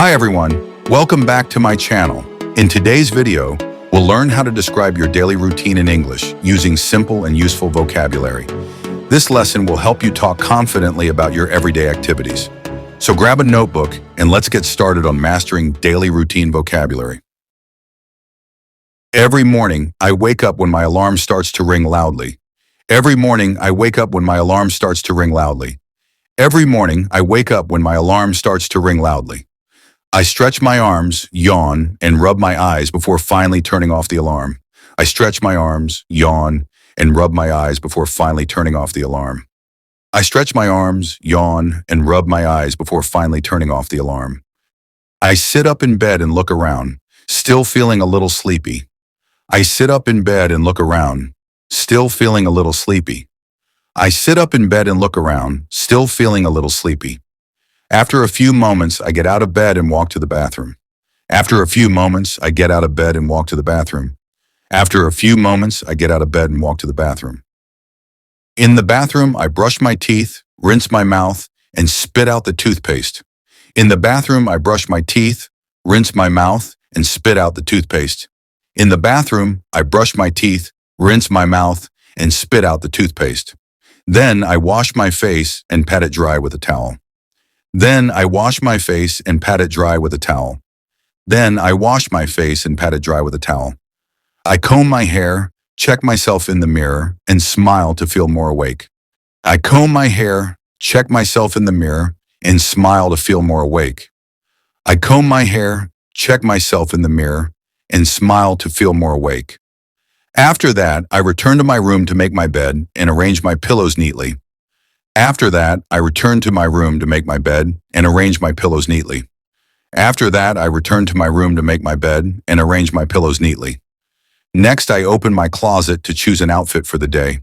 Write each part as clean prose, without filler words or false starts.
Hi everyone, welcome back to my channel. In today's video, we'll learn how to describe your daily routine in English using simple and useful vocabulary. This lesson will help you talk confidently about your everyday activities. So grab a notebook and let's get started on mastering daily routine vocabulary. Every morning, I wake up when my alarm starts to ring loudly. Every morning, I wake up when my alarm starts to ring loudly. Every morning, I wake up when my alarm starts to ring loudly. I stretch my arms, yawn, and rub my eyes before finally turning off the alarm. I stretch my arms, yawn, and rub my eyes before finally turning off the alarm. I stretch my arms, yawn, and rub my eyes before finally turning off the alarm. I sit up in bed and look around, still feeling a little sleepy. I sit up in bed and look around, still feeling a little sleepy. I sit up in bed and look around, still feeling a little sleepy. After a few moments, I get out of bed and walk to the bathroom. After a few moments, I get out of bed and walk to the bathroom. After a few moments, I get out of bed and walk to the bathroom. In the bathroom, I brush my teeth, rinse my mouth, and spit out the toothpaste. In the bathroom, I brush my teeth, rinse my mouth, and spit out the toothpaste. In the bathroom, I brush my teeth, rinse my mouth, and spit out the toothpaste. Then I wash my face and pat it dry with a towel. Then I wash my face and pat it dry with a towel. Then I wash my face and pat it dry with a towel. I comb my hair, check myself in the mirror, and smile to feel more awake. I comb my hair, check myself in the mirror, and smile to feel more awake. I comb my hair, check myself in the mirror, and smile to feel more awake. After that, I return to my room to make my bed and arrange my pillows neatly. After that, I return to my room to make my bed and arrange my pillows neatly. After that, I return to my room to make my bed and arrange my pillows neatly. Next, I open my closet to choose an outfit for the day.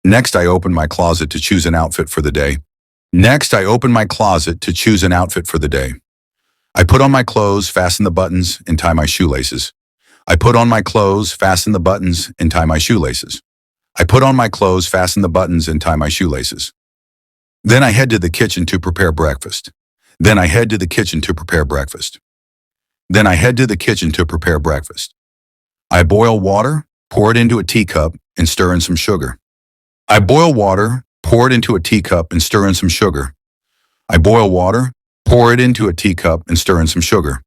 Next, I open my closet to choose an outfit for the day. Next, I open my closet to choose an outfit for the day. I put on my clothes, fasten the buttons, and tie my shoelaces. I put on my clothes, fasten the buttons, and tie my shoelaces. I put on my clothes, fasten the buttons, and tie my shoelaces. Then I head to the kitchen to prepare breakfast. Then I head to the kitchen to prepare breakfast. Then I head to the kitchen to prepare breakfast. I boil water, pour it into a teacup, and stir in some sugar. I boil water, pour it into a teacup, and stir in some sugar. I boil water, pour it into a teacup, and stir in some sugar.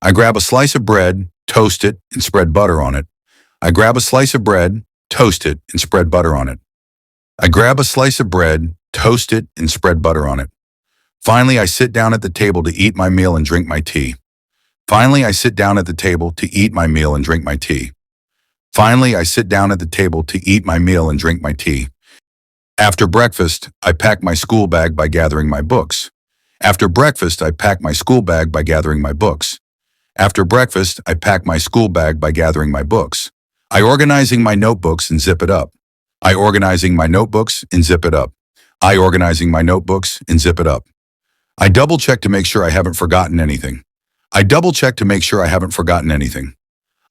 I grab a slice of bread, toast it, and spread butter on it. I grab a slice of bread, toast it, and spread butter on it. I grab a slice of bread, toast it, and spread butter on it. Finally, I sit down at the table to eat my meal and drink my tea. Finally, I sit down at the table to eat my meal and drink my tea. Finally, I sit down at the table to eat my meal and drink my tea. After breakfast, I pack my school bag by gathering my books. After breakfast, I pack my school bag by gathering my books. After breakfast, I pack my school bag by gathering my books. I organizing my notebooks and zip it up. I organizing my notebooks and zip it up. I organizing my notebooks and zip it up. I double check to make sure I haven't forgotten anything. I double check to make sure I haven't forgotten anything.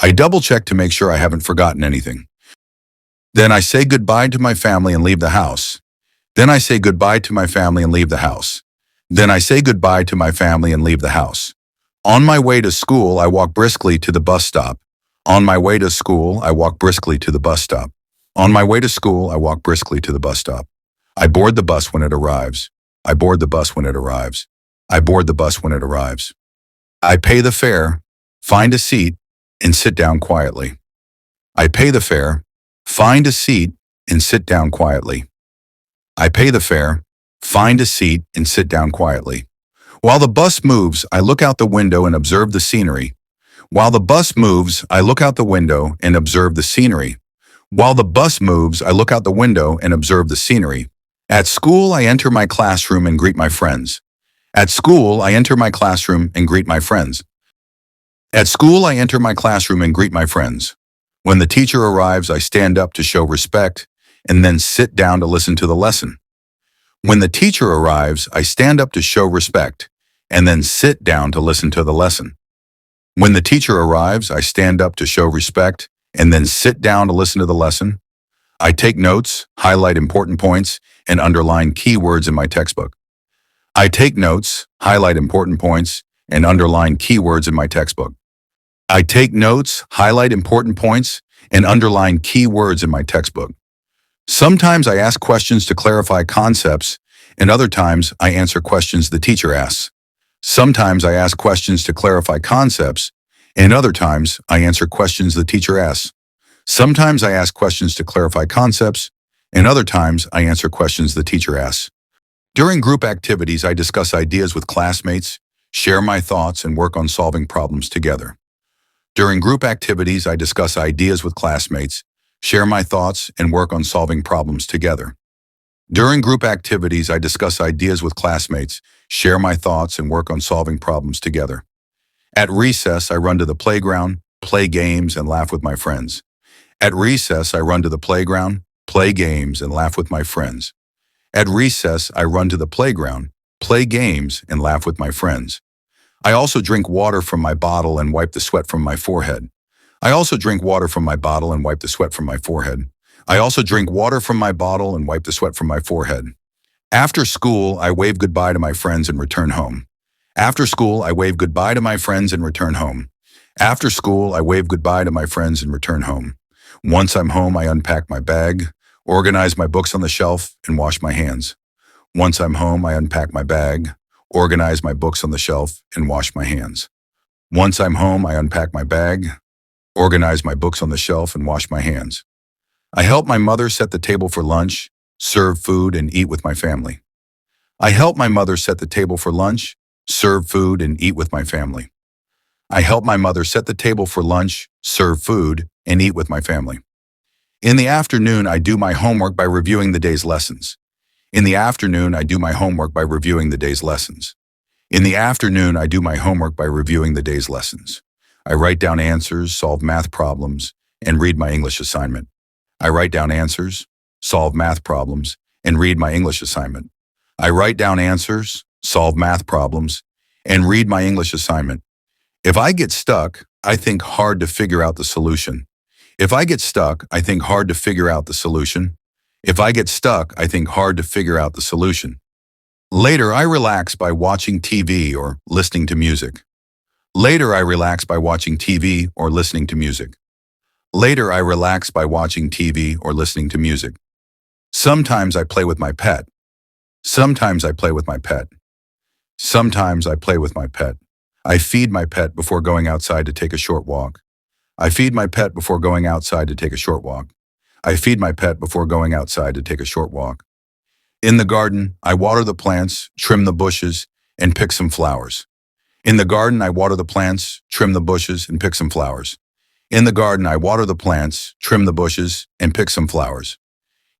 I double check to make sure I haven't forgotten anything. Then I say goodbye to my family and leave the house. Then I say goodbye to my family and leave the house. Then I say goodbye to my family and leave the house. On my way to school, I walk briskly to the bus stop. On my way to school, I walk briskly to the bus stop. On my way to school, I walk briskly to the bus stop. I board the bus when it arrives. I board the bus when it arrives. I board the bus when it arrives. I pay the fare, find a seat, and sit down quietly. I pay the fare, find a seat, and sit down quietly. I pay the fare, find a seat, and sit down quietly. While the bus moves, I look out the window and observe the scenery. While the bus moves, I look out the window and observe the scenery. While the bus moves, I look out the window and observe the scenery. At school, I enter my classroom and greet my friends. At school, I enter my classroom and greet my friends. At school, I enter my classroom and greet my friends. When the teacher arrives, I stand up to show respect and then sit down to listen to the lesson. When the teacher arrives, I stand up to show respect and then sit down to listen to the lesson. When the teacher arrives, I stand up to show respect and then sit down to listen to the lesson. I take notes, highlight important points, and underline key words in my textbook. I take notes, highlight important points, and underline keywords in my textbook. I take notes, highlight important points, and underline keywords in my textbook. Sometimes I ask questions to clarify concepts, and other times I answer questions the teacher asks. Sometimes I ask questions to clarify concepts, and other times I answer questions the teacher asks. Sometimes I ask questions to clarify concepts, and other times I answer questions the teacher asks. During group activities, I discuss ideas with classmates, share my thoughts, and work on solving problems together. During group activities, I discuss ideas with classmates, share my thoughts, and work on solving problems together. During group activities, I discuss ideas with classmates, share my thoughts, and work on solving problems together. At recess, I run to the playground, play games, and laugh with my friends. At recess, I run to the playground, play games, and laugh with my friends. At recess, I run to the playground, play games, and laugh with my friends. I also drink water from my bottle and wipe the sweat from my forehead. I also drink water from my bottle and wipe the sweat from my forehead. I also drink water from my bottle and wipe the sweat from my forehead. After school, I wave goodbye to my friends and return home. After school, I wave goodbye to my friends and return home. After school, I wave goodbye to my friends and return home. Once I'm home, I unpack my bag, organize my books on the shelf, and wash my hands. Once I'm home, I unpack my bag, organize my books on the shelf, and wash my hands. Once I'm home, I unpack my bag, organize my books on the shelf, and wash my hands. I help my mother set the table for lunch, serve food, and eat with my family. I help my mother set the table for lunch, serve food, and eat with my family. I help my mother set the table for lunch, serve food, and eat with my family. In the afternoon, I do my homework by reviewing the day's lessons. In the afternoon, I do my homework by reviewing the day's lessons. In the afternoon, I do my homework by reviewing the day's lessons. I write down answers, solve math problems, and read my English assignment. I write down answers, solve math problems, and read my English assignment. I write down answers, solve math problems, and read my English assignment. If I get stuck, I think hard to figure out the solution. If I get stuck, I think hard to figure out the solution. If I get stuck, I think hard to figure out the solution. Later, I relax by watching TV or listening to music. Later, I relax by watching TV or listening to music. Later, I relax by watching TV or listening to music. Sometimes I play with my pet. Sometimes I play with my pet. Sometimes I play with my pet. I feed my pet before going outside to take a short walk. I feed my pet before going outside to take a short walk. I feed my pet before going outside to take a short walk. In the garden, I water the plants, trim the bushes, and pick some flowers. In the garden, I water the plants, trim the bushes, and pick some flowers. In the garden, I water the plants, trim the bushes, and pick some flowers.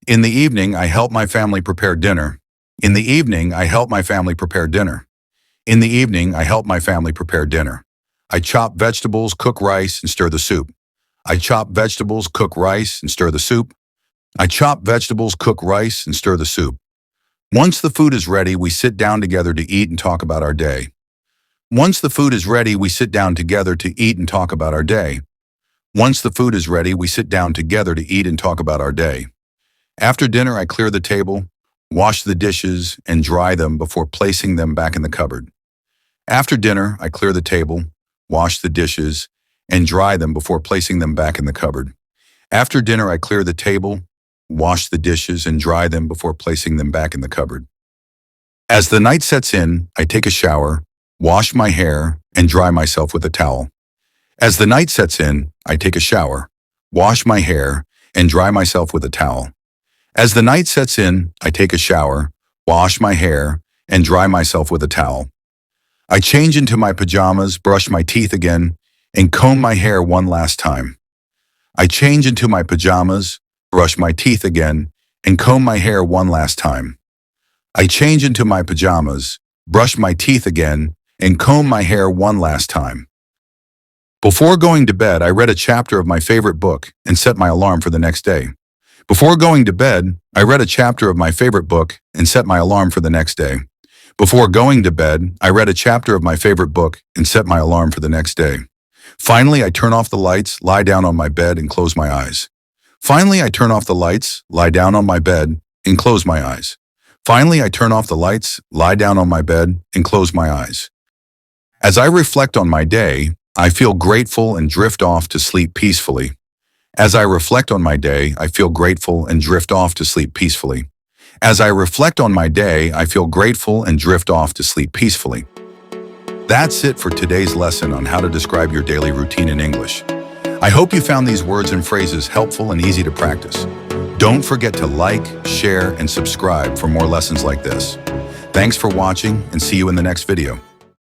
In the evening, I help my family prepare dinner. In the evening, I help my family prepare dinner. In the evening, I help my family prepare dinner. I chop vegetables, cook rice, and stir the soup. I chop vegetables, cook rice, and stir the soup. I chop vegetables, cook rice, and stir the soup. Once the food is ready, we sit down together to eat and talk about our day. Once the food is ready, we sit down together to eat and talk about our day. Once the food is ready, we sit down together to eat and talk about our day. After dinner, I clear the table, wash the dishes, and dry them before placing them back in the cupboard. After dinner, I clear the table, wash the dishes, and dry them before placing them back in the cupboard. After dinner, I clear the table, wash the dishes, and dry them before placing them back in the cupboard. As the night sets in, I take a shower, wash my hair, and dry myself with a towel. As the night sets in, I take a shower, wash my hair, and dry myself with a towel. As the night sets in, I take a shower, wash my hair, and dry myself with a towel. I change into my pajamas, brush my teeth again, and comb my hair one last time. I change into my pajamas, brush my teeth again, and comb my hair one last time. I change into my pajamas, brush my teeth again, and comb my hair one last time. Before going to bed, I read a chapter of my favorite book and set my alarm for the next day. Before going to bed, I read a chapter of my favorite book and set my alarm for the next day. Before going to bed, I read a chapter of my favorite book and set my alarm for the next day. Finally, I turn off the lights, lie down on my bed, and close my eyes. Finally, I turn off the lights, lie down on my bed, and close my eyes. Finally, I turn off the lights, lie down on my bed, and close my eyes. As I reflect on my day, I feel grateful and drift off to sleep peacefully. As I reflect on my day, I feel grateful and drift off to sleep peacefully. As I reflect on my day, I feel grateful and drift off to sleep peacefully. That's it for today's lesson on how to describe your daily routine in English. I hope you found these words and phrases helpful and easy to practice. Don't forget to like, share, and subscribe for more lessons like this. Thanks for watching, and see you in the next video.